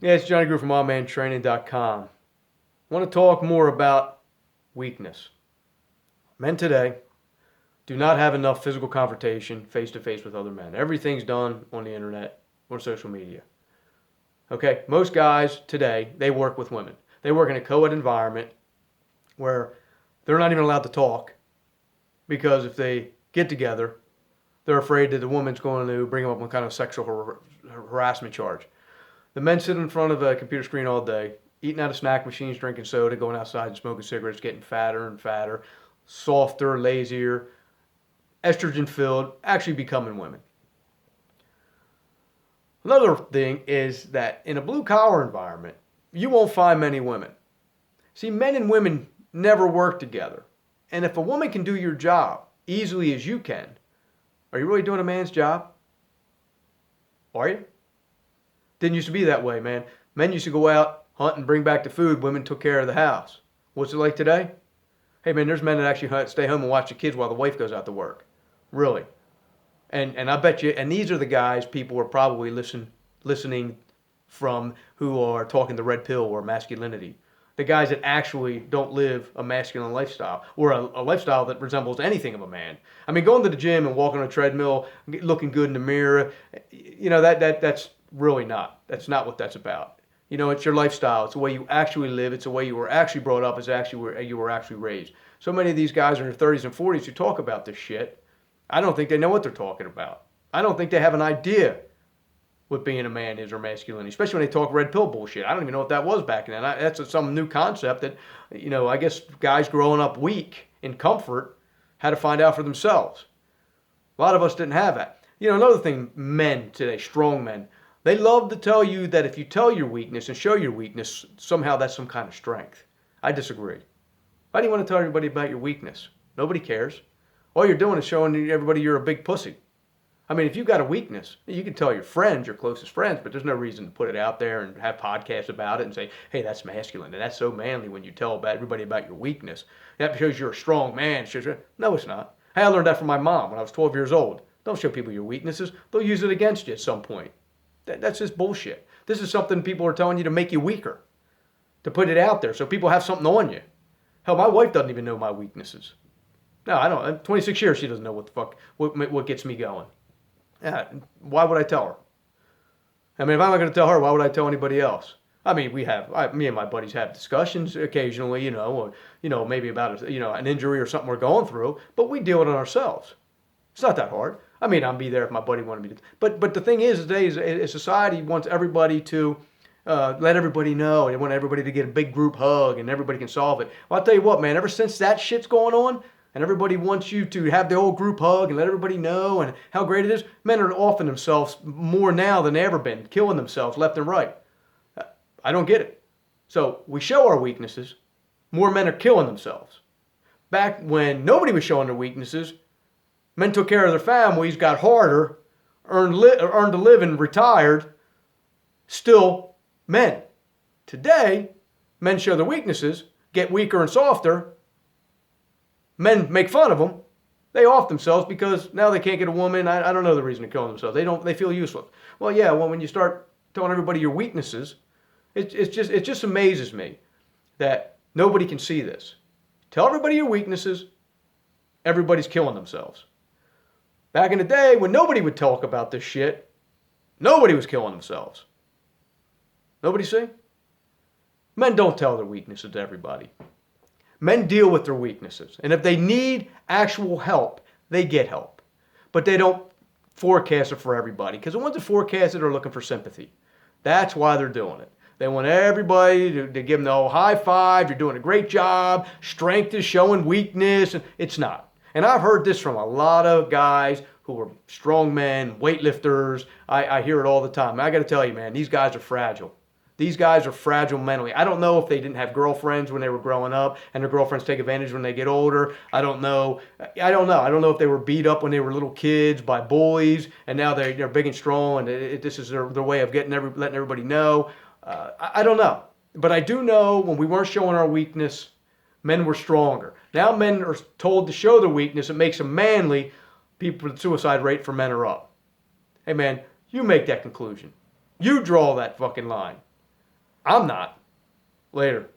Yeah, it's Johnny Grube from MyManTraining.com. I want to talk more about weakness. Men today do not have enough physical confrontation face to face with other men. Everything's done on the internet or social media. Okay, most guys today, they work with women. They work in a co-ed environment where they're not even allowed to talk because if they get together, they're afraid that the woman's going to bring them up on kind of sexual harassment charge. The men sit in front of a computer screen all day, eating out of snack machines, drinking soda, going outside and smoking cigarettes, getting fatter and fatter, softer, lazier, estrogen filled, actually becoming women. Another thing is that in a blue collar environment, you won't find many women. See, men and women never work together. And if a woman can do your job easily as you can, are you really doing a man's job? Are you? Didn't used to be that way, man. Men used to go out, hunt, and bring back the food. Women took care of the house. What's it like today? Hey, man, there's men that actually stay home and watch the kids while the wife goes out to work. Really. And I bet you, and these are the guys people are probably listening from who are talking the red pill or masculinity. The guys that actually don't live a masculine lifestyle or a lifestyle that resembles anything of a man. I mean, going to the gym and walking on a treadmill, looking good in the mirror, that's really not. That's not what that's about. It's your lifestyle. It's the way you actually live. It's the way you were actually brought up. It's actually where you were actually raised. So many of these guys in their 30s and 40s who talk about this shit, I don't think they know what they're talking about. I don't think they have an idea what being a man is or masculinity, especially when they talk red pill bullshit. I don't even know what that was back then. That's some new concept that, I guess guys growing up weak in comfort had to find out for themselves. A lot of us didn't have that. Another thing, men today, strong men, they love to tell you that if you tell your weakness and show your weakness, somehow that's some kind of strength. I disagree. Why do you want to tell everybody about your weakness? Nobody cares. All you're doing is showing everybody you're a big pussy. I mean, if you've got a weakness, you can tell your friends, your closest friends, but there's no reason to put it out there and have podcasts about it and say, hey, that's masculine. And that's so manly when you tell everybody about your weakness. That shows you're a strong man. No, it's not. Hey, I learned that from my mom when I was 12 years old. Don't show people your weaknesses. They'll use it against you at some point. That's just bullshit. This is something people are telling you to make you weaker, to put it out there so people have something on you. Hell, my wife doesn't even know my weaknesses. No, I don't. 26 years, she doesn't know what the fuck, what gets me going. Yeah, why would I tell her? I mean, if I'm not going to tell her, why would I tell anybody else? I mean, me and my buddies have discussions occasionally, or, maybe about, an injury or something we're going through, but we deal with it ourselves. It's not that hard. I mean, I'll be there if my buddy wanted me to. But the thing is, today, society wants everybody to let everybody know. They want everybody to get a big group hug and everybody can solve it. Well, I'll tell you what, man, ever since that shit's going on, and everybody wants you to have the whole group hug and let everybody know and how great it is, men are offing themselves more now than they've ever been, killing themselves left and right. I don't get it. So we show our weaknesses, more men are killing themselves. Back when nobody was showing their weaknesses, men took care of their families, got harder, earned a living, retired, still men. Today, men show their weaknesses, get weaker and softer. Men make fun of them. They off themselves because now they can't get a woman. I don't know the reason to kill themselves. They feel useless. Well, yeah. Well, when you start telling everybody your weaknesses, it just amazes me that nobody can see this. Tell everybody your weaknesses. Everybody's killing themselves. Back in the day when nobody would talk about this shit, nobody was killing themselves. Nobody see? Men don't tell their weaknesses to everybody. Men deal with their weaknesses. And if they need actual help, they get help. But they don't forecast it for everybody. Because the ones that forecast it are looking for sympathy. That's why they're doing it. They want everybody to give them the old high five. You're doing a great job. Strength is showing weakness. And it's not. And I've heard this from a lot of guys who are strong men, weightlifters. I hear it all the time. I got to tell you, man, these guys are fragile. These guys are fragile mentally. I don't know if they didn't have girlfriends when they were growing up and their girlfriends take advantage when they get older. I don't know. I don't know if they were beat up when they were little kids by bullies and now they're big and strong and this is their way of letting everybody know. I don't know. But I do know when we weren't showing our weakness, men were stronger. Now men are told to show their weakness. It makes them manly. The suicide rate for men are up. Hey man, you make that conclusion. You draw that fucking line. I'm not. Later.